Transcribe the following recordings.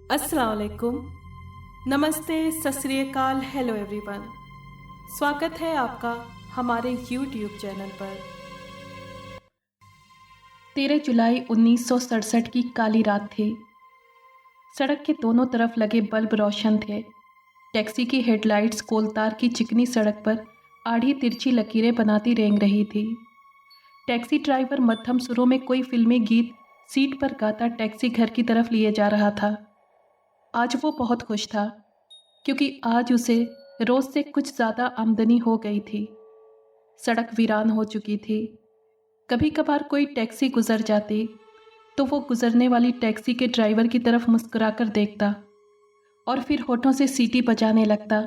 अस्सलाम वालेकुम, नमस्ते, सत श्री अकाल, हेलो एवरीवन। स्वागत है आपका हमारे यूट्यूब चैनल पर। 13 जुलाई 1967 की काली रात थी। सड़क के दोनों तरफ लगे बल्ब रोशन थे। टैक्सी की हेडलाइट्स कोलतार की चिकनी सड़क पर आड़ी तिरछी लकीरें बनाती रेंग रही थी। टैक्सी ड्राइवर मध्यम सुरों में कोई फिल्मी गीत सीट पर गाता टैक्सी घर की तरफ लिए जा रहा था। आज वो बहुत खुश था क्योंकि आज उसे रोज़ से कुछ ज़्यादा आमदनी हो गई थी। सड़क वीरान हो चुकी थी। कभी कभार कोई टैक्सी गुजर जाती तो वो गुजरने वाली टैक्सी के ड्राइवर की तरफ मुस्कुराकर देखता और फिर होठों से सीटी बजाने लगता।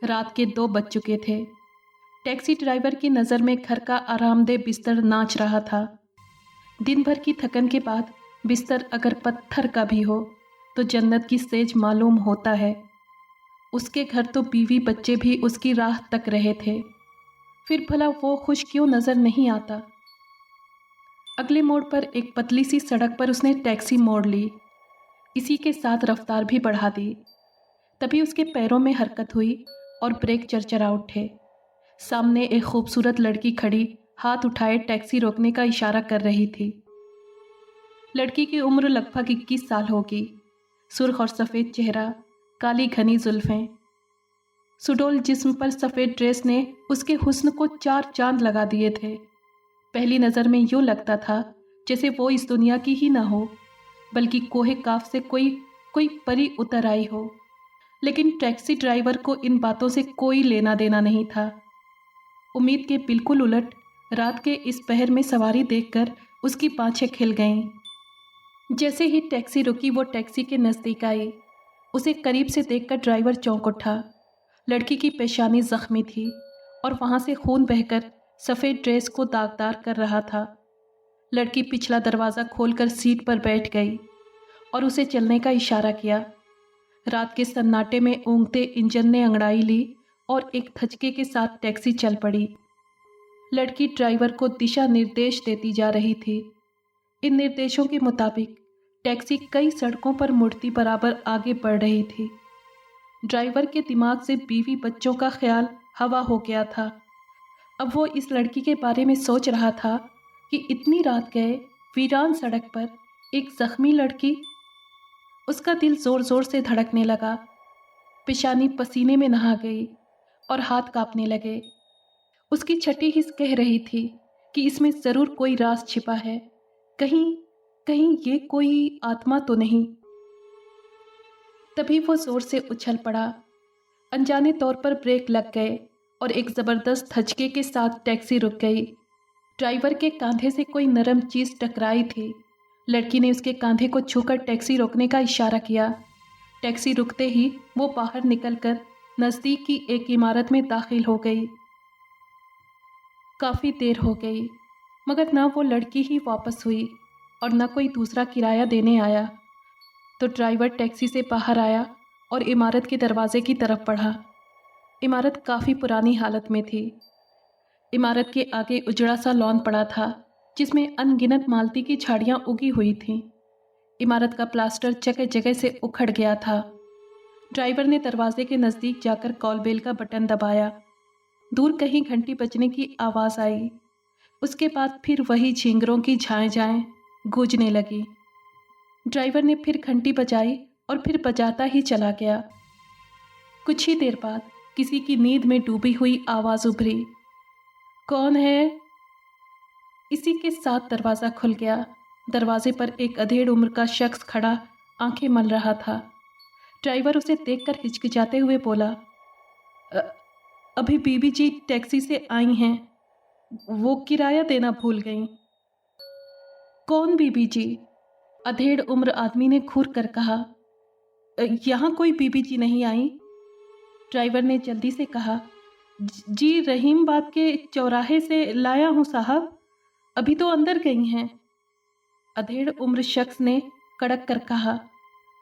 रात के 2 बज चुके थे। टैक्सी ड्राइवर की नज़र में घर का आरामदेह बिस्तर नाच रहा था। दिन भर की थकन के बाद बिस्तर अगर पत्थर का भी हो तो जन्नत की सेज मालूम होता है। उसके घर तो बीवी बच्चे भी उसकी राह तक रहे थे, फिर भला वो खुश क्यों नज़र नहीं आता। अगले मोड़ पर एक पतली सी सड़क पर उसने टैक्सी मोड़ ली। इसी के साथ रफ्तार भी बढ़ा दी। तभी उसके पैरों में हरकत हुई और ब्रेक चरचरा उठे। सामने एक खूबसूरत लड़की खड़ी हाथ उठाए टैक्सी रोकने का इशारा कर रही थी। लड़की की उम्र लगभग 21 साल होगी। सुर्ख और सफ़ेद चेहरा, काली घनी जुल्फ़ें, सुडौल जिस्म पर सफ़ेद ड्रेस ने उसके हुस्न को 4 चांद लगा दिए थे। पहली नज़र में यूँ लगता था जैसे वो इस दुनिया की ही ना हो, बल्कि कोहे काफ से कोई परी उतर आई हो। लेकिन टैक्सी ड्राइवर को इन बातों से कोई लेना देना नहीं था। उम्मीद के बिल्कुल उलट रात के इस पहर में सवारी देखकर उसकी बाँछें खिल गईं। जैसे ही टैक्सी रुकी वो टैक्सी के नज़दीक आई। उसे करीब से देखकर ड्राइवर चौंक उठा। लड़की की पेशानी ज़ख्मी थी और वहाँ से खून बहकर सफ़ेद ड्रेस को दागदार कर रहा था। लड़की पिछला दरवाज़ा खोलकर सीट पर बैठ गई और उसे चलने का इशारा किया। रात के सन्नाटे में ऊँघते इंजन ने अंगड़ाई ली और एक धचके के साथ टैक्सी चल पड़ी। लड़की ड्राइवर को दिशा निर्देश देती जा रही थी। इन निर्देशों के मुताबिक टैक्सी कई सड़कों पर मुड़ती बराबर आगे बढ़ रही थी। ड्राइवर के दिमाग से बीवी बच्चों का ख्याल हवा हो गया था। अब वो इस लड़की के बारे में सोच रहा था कि इतनी रात गए वीरान सड़क पर एक जख्मी लड़की। उसका दिल ज़ोर ज़ोर से धड़कने लगा। पेशानी पसीने में नहा गई और हाथ कांपने लगे। उसकी छठी हिस्स कह रही थी कि इसमें ज़रूर कोई राज छिपा है। कहीं कहीं ये कोई आत्मा तो नहीं। तभी वो जोर से उछल पड़ा। अनजाने तौर पर ब्रेक लग गए और एक ज़बरदस्त धचके के साथ टैक्सी रुक गई। ड्राइवर के कंधे से कोई नरम चीज़ टकराई थी। लड़की ने उसके कंधे को छूकर टैक्सी रोकने का इशारा किया। टैक्सी रुकते ही वो बाहर निकलकर नज़दीक की एक इमारत में दाखिल हो गई। काफ़ी देर हो गई मगर ना वो लड़की ही वापस हुई और न कोई दूसरा किराया देने आया। तो ड्राइवर टैक्सी से बाहर आया और इमारत के दरवाजे की तरफ बढ़ा। इमारत काफ़ी पुरानी हालत में थी। इमारत के आगे उजड़ा सा लॉन पड़ा था जिसमें अनगिनत मालती की झाड़ियाँ उगी हुई थीं। इमारत का प्लास्टर जगह जगह से उखड़ गया था। ड्राइवर ने दरवाजे के नज़दीक जाकर कॉल बेल का बटन दबाया। दूर कहीं घंटी बजने की आवाज़ आई। उसके बाद फिर वही झींगरों की झाएं गूंजने लगी। ड्राइवर ने फिर घंटी बजाई और फिर बजाता ही चला गया। कुछ ही देर बाद किसी की नींद में डूबी हुई आवाज़ उभरी, कौन है? इसी के साथ दरवाज़ा खुल गया। दरवाजे पर एक अधेड़ उम्र का शख्स खड़ा आंखें मल रहा था। ड्राइवर उसे देखकर हिचकिचाते हुए बोला, "अ- अभी बीबी जी टैक्सी से आई हैं, वो किराया देना भूल गईं।" कौन बीबी जी? अधेड़ उम्र आदमी ने घूर कर कहा, यहाँ कोई बीबी जी नहीं आई।" ड्राइवर ने जल्दी से कहा, जी रहीम बाग के चौराहे से लाया हूँ साहब, अभी तो अंदर गई हैं।" अधेड़ उम्र शख्स ने कड़क कर कहा,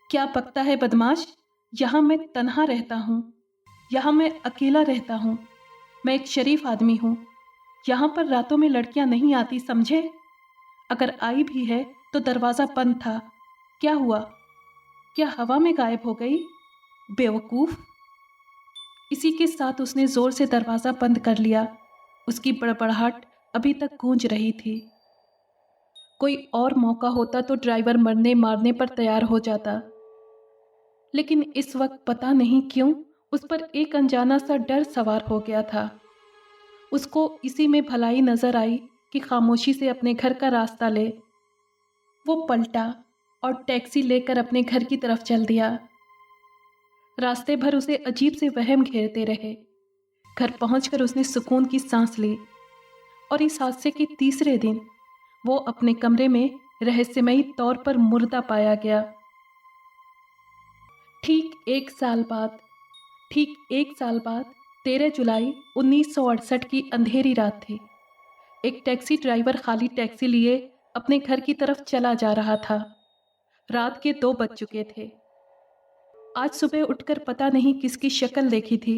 क्या बकता है बदमाश? यहाँ मैं तन्हा रहता हूँ, यहाँ मैं अकेला रहता हूँ। मैं एक शरीफ आदमी हूँ। यहाँ पर रातों में लड़कियाँ नहीं आती, समझे? अगर आई भी है तो दरवाज़ा बंद था। क्या हुआ, क्या हवा में गायब हो गई? बेवकूफ़। इसी के साथ उसने ज़ोर से दरवाज़ा बंद कर लिया। उसकी बड़बड़ाहट अभी तक गूंज रही थी। कोई और मौका होता तो ड्राइवर मरने मारने पर तैयार हो जाता, लेकिन इस वक्त पता नहीं क्यों उस पर एक अनजाना सा डर सवार हो गया था। उसको इसी में भलाई नजर आई कि खामोशी से अपने घर का रास्ता ले। वो पलटा और टैक्सी लेकर अपने घर की तरफ चल दिया। रास्ते भर उसे अजीब से वहम घेरते रहे। घर पहुंचकर उसने सुकून की सांस ली और इस हादसे के तीसरे दिन वो अपने कमरे में रहस्यमयी तौर पर मुर्दा पाया गया। ठीक एक साल बाद 13 जुलाई 1968 की अंधेरी रात थी। एक टैक्सी ड्राइवर खाली टैक्सी लिए अपने घर की तरफ चला जा रहा था। रात के 2 बज चुके थे। आज सुबह उठकर पता नहीं किसकी शक्ल देखी थी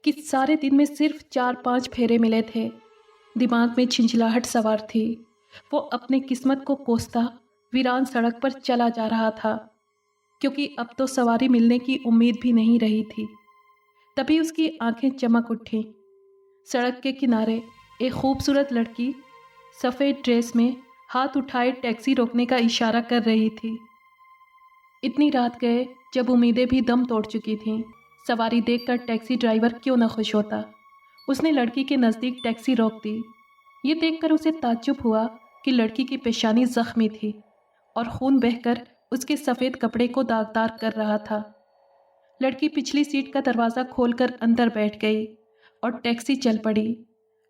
कि सारे दिन में सिर्फ 4-5 फेरे मिले थे। दिमाग में छिंचलाहट सवार थी। वो अपने किस्मत को कोसता वीरान सड़क पर चला जा रहा था, क्योंकि अब तो सवारी मिलने की उम्मीद भी नहीं रही थी। तभी उसकी आंखें चमक उठी। सड़क के किनारे एक खूबसूरत लड़की सफ़ेद ड्रेस में हाथ उठाए टैक्सी रोकने का इशारा कर रही थी। इतनी रात गए जब उम्मीदें भी दम तोड़ चुकी थीं। सवारी देखकर टैक्सी ड्राइवर क्यों न खुश होता। उसने लड़की के नज़दीक टैक्सी रोक दी। ये देखकर उसे ताज्जुब हुआ कि लड़की की पेशानी जख्मी थी और खून बहकर उसके सफ़ेद कपड़े को दागदार कर रहा था। लड़की पिछली सीट का दरवाज़ा खोलकर अंदर बैठ गई और टैक्सी चल पड़ी।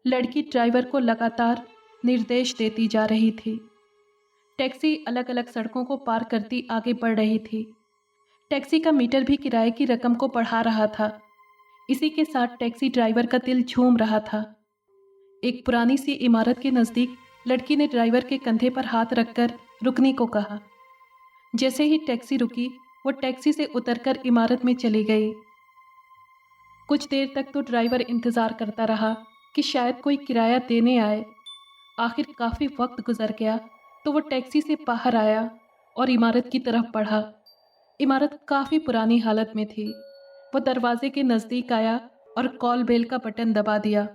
लड़की ड्राइवर को लगातार निर्देश देती जा रही थी। टैक्सी अलग अलग सड़कों को पार करती आगे बढ़ रही थी। टैक्सी का मीटर भी किराए की रकम को बढ़ा रहा था। इसी के साथ टैक्सी ड्राइवर का दिल झूम रहा था। एक पुरानी सी इमारत के नज़दीक लड़की ने ड्राइवर के कंधे पर हाथ रखकर रुकने को कहा। जैसे ही टैक्सी रुकी, वो टैक्सी से उतरकर इमारत में चली गई। कुछ देर तक तो ड्राइवर इंतज़ार करता रहा कि शायद कोई किराया देने आए। आखिर काफ़ी वक्त गुजर गया तो वो टैक्सी से बाहर आया और इमारत की तरफ बढ़ा। इमारत काफ़ी पुरानी हालत में थी। वो दरवाजे के नज़दीक आया और कॉल बेल का बटन दबा दिया।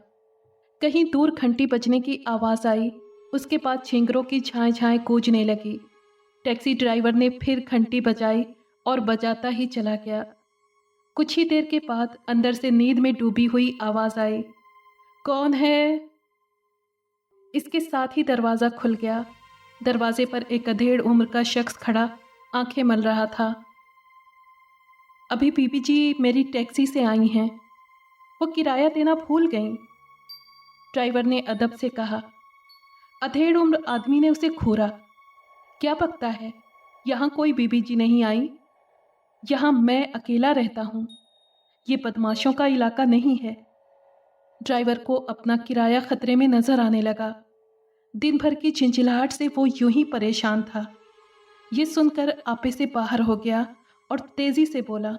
कहीं दूर घंटी बजने की आवाज़ आई। उसके बाद झिंगरों की झाएं झाएं गूंजने लगी। टैक्सी ड्राइवर ने फिर घंटी बजाई और बजाता ही चला गया। कुछ ही देर के बाद अंदर से नींद में डूबी हुई आवाज़ आई, कौन है? इसके साथ ही दरवाज़ा खुल गया। दरवाजे पर एक अधेड़ उम्र का शख्स खड़ा आंखें मल रहा था। अभी बीबी जी मेरी टैक्सी से आई हैं, वो किराया देना भूल गईं, ड्राइवर ने अदब से कहा। अधेड़ उम्र आदमी ने उसे घूरा। क्या बकता है, यहाँ कोई बीबी जी नहीं आई, यहाँ मैं अकेला रहता हूँ, ये बदमाशों का इलाका नहीं है। ड्राइवर को अपना किराया खतरे में नजर आने लगा। दिन भर की चिंचिलाहट से वो यूं ही परेशान था। ये सुनकर आपे से बाहर हो गया और तेजी से बोला,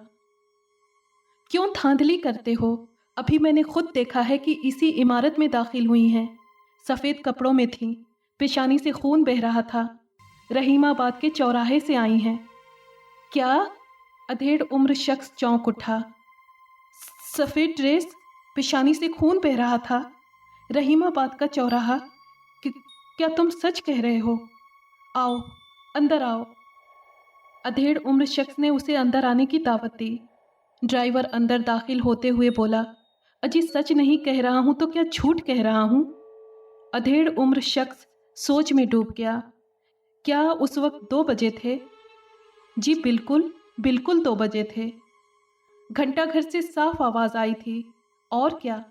क्यों धांधली करते हो? अभी मैंने खुद देखा है कि इसी इमारत में दाखिल हुई हैं। सफ़ेद कपड़ों में थीं, पेशानी से खून बह रहा था। रहीमाबाद के चौराहे से आई हैं। क्या? अधेड़ उम्र शख्स चौंक उठा। सफ़ेद ड्रेस, पेशानी से खून बह रहा था, रहीमाबाद का चौराहा। क्या तुम सच कह रहे हो? आओ, अंदर आओ। अधेड़ उम्र शख्स ने उसे अंदर आने की दावत दी। ड्राइवर अंदर दाखिल होते हुए बोला, अजी सच नहीं कह रहा हूं तो क्या झूठ कह रहा हूं? अधेड़ उम्र शख्स सोच में डूब गया। क्या उस वक्त 2 बजे थे? जी बिल्कुल बिल्कुल 2 बजे थे। घंटाघर से साफ आवाज़ आई थी। और क्या?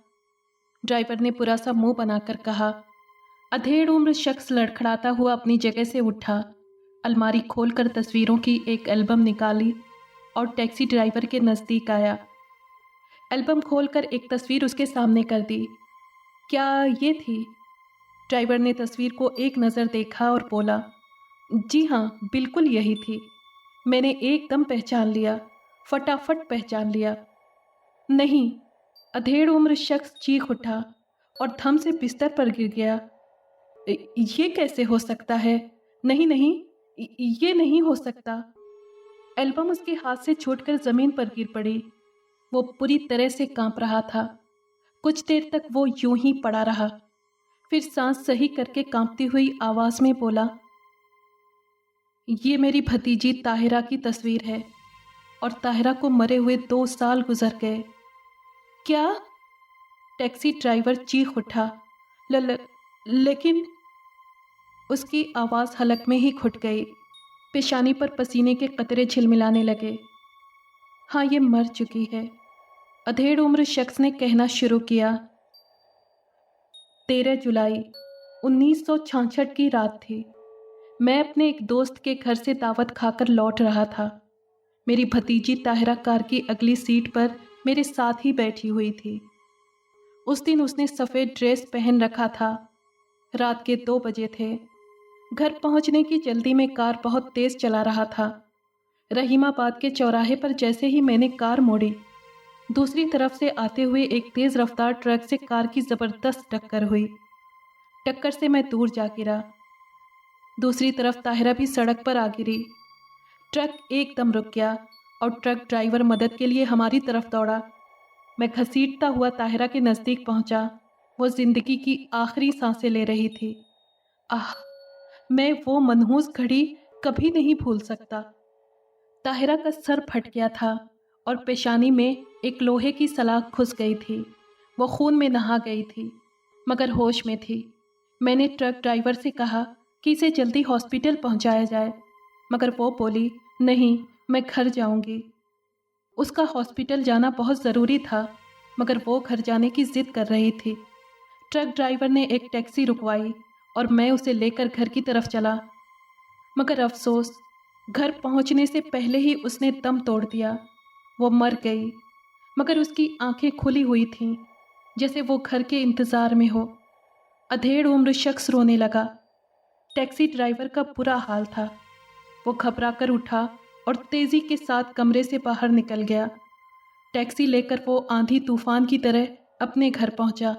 ड्राइवर ने पूरा सा मुंह बनाकर कहा। अधेड़ उम्र शख्स लड़खड़ाता हुआ अपनी जगह से उठा। अलमारी खोलकर तस्वीरों की एक एल्बम निकाली और टैक्सी ड्राइवर के नज़दीक आया। एल्बम खोलकर एक तस्वीर उसके सामने कर दी। क्या ये थी? ड्राइवर ने तस्वीर को एक नज़र देखा और बोला, जी हाँ बिल्कुल यही थी। मैंने एकदम पहचान लिया, फटाफट पहचान लिया। नहीं, अधेड़ उम्र शख्स चीख उठा और थम से बिस्तर पर गिर गया। ये कैसे हो सकता है? नहीं नहीं, ये नहीं हो सकता। एल्बम उसके हाथ से छूटकर ज़मीन पर गिर पड़ी। वो पूरी तरह से कांप रहा था। कुछ देर तक वो यूं ही पड़ा रहा, फिर सांस सही करके कांपती हुई आवाज़ में बोला, ये मेरी भतीजी ताहिरा की तस्वीर है और ताहिरा को मरे हुए 2 साल गुजर गए। क्या? टैक्सी ड्राइवर चीख उठा। ल, ल, लेकिन उसकी आवाज़ हलक में ही घुट गई। पेशानी पर पसीने के कतरे झिलमिलाने लगे। हाँ, ये मर चुकी है, अधेड़ उम्र शख्स ने कहना शुरू किया। 13 जुलाई 1966 की रात थी। मैं अपने एक दोस्त के घर से दावत खाकर लौट रहा था। मेरी भतीजी ताहिरा कार की अगली सीट पर मेरे साथ ही बैठी हुई थी। उस दिन उसने सफ़ेद ड्रेस पहन रखा था। रात के 2 बजे थे। घर पहुंचने की जल्दी में कार बहुत तेज़ चला रहा था। रहीमाबाद के चौराहे पर जैसे ही मैंने कार मोड़ी, दूसरी तरफ से आते हुए एक तेज़ रफ्तार ट्रक से कार की ज़बरदस्त टक्कर हुई। टक्कर से मैं दूर जा गिरा। दूसरी तरफ ताहिरा भी सड़क पर आ गिरी। ट्रक एकदम रुक गया और ट्रक ड्राइवर मदद के लिए हमारी तरफ दौड़ा। मैं घसीटता हुआ ताहिरा के नज़दीक पहुंचा। वो ज़िंदगी की आखिरी सांसें ले रही थी। आह, मैं वो मनहूस घड़ी कभी नहीं भूल सकता। ताहिरा का सर फट गया था और पेशानी में एक लोहे की सलाख घुस गई थी। वो खून में नहा गई थी, मगर होश में थी। मैंने ट्रक ड्राइवर से कहा कि इसे जल्दी हॉस्पिटल पहुंचाया जाए, मगर वो बोली, नहीं, मैं घर जाऊंगी। उसका हॉस्पिटल जाना बहुत ज़रूरी था, मगर वो घर जाने की ज़िद कर रही थी। ट्रक ड्राइवर ने एक टैक्सी रुकवाई और मैं उसे लेकर घर की तरफ चला, मगर अफसोस, घर पहुंचने से पहले ही उसने दम तोड़ दिया। वो मर गई, मगर उसकी आंखें खुली हुई थीं, जैसे वो घर के इंतज़ार में हो। अधेड़ उम्र शख्स रोने लगा। टैक्सी ड्राइवर का बुरा हाल था। वो घबराकर उठा और तेज़ी के साथ कमरे से बाहर निकल गया। टैक्सी लेकर वो आंधी तूफान की तरह अपने घर पहुंचा।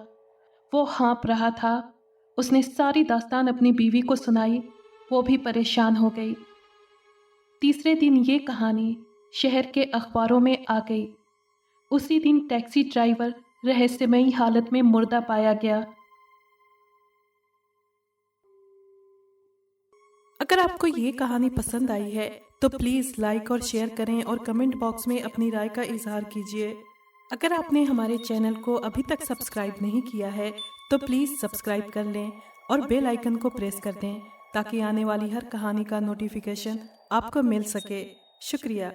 वो हाँप रहा था। उसने सारी दास्तान अपनी बीवी को सुनाई। वो भी परेशान हो गई। तीसरे दिन ये कहानी शहर के अखबारों में आ गई। उसी दिन टैक्सी ड्राइवर रहस्यमयी हालत में मुर्दा पाया गया। अगर आपको ये कहानी पसंद आई है तो प्लीज़ लाइक और शेयर करें और कमेंट बॉक्स में अपनी राय का इजहार कीजिए। अगर आपने हमारे चैनल को अभी तक सब्सक्राइब नहीं किया है तो प्लीज़ सब्सक्राइब कर लें और बेल आइकन को प्रेस कर दें ताकि आने वाली हर कहानी का नोटिफिकेशन आपको मिल सके। शुक्रिया।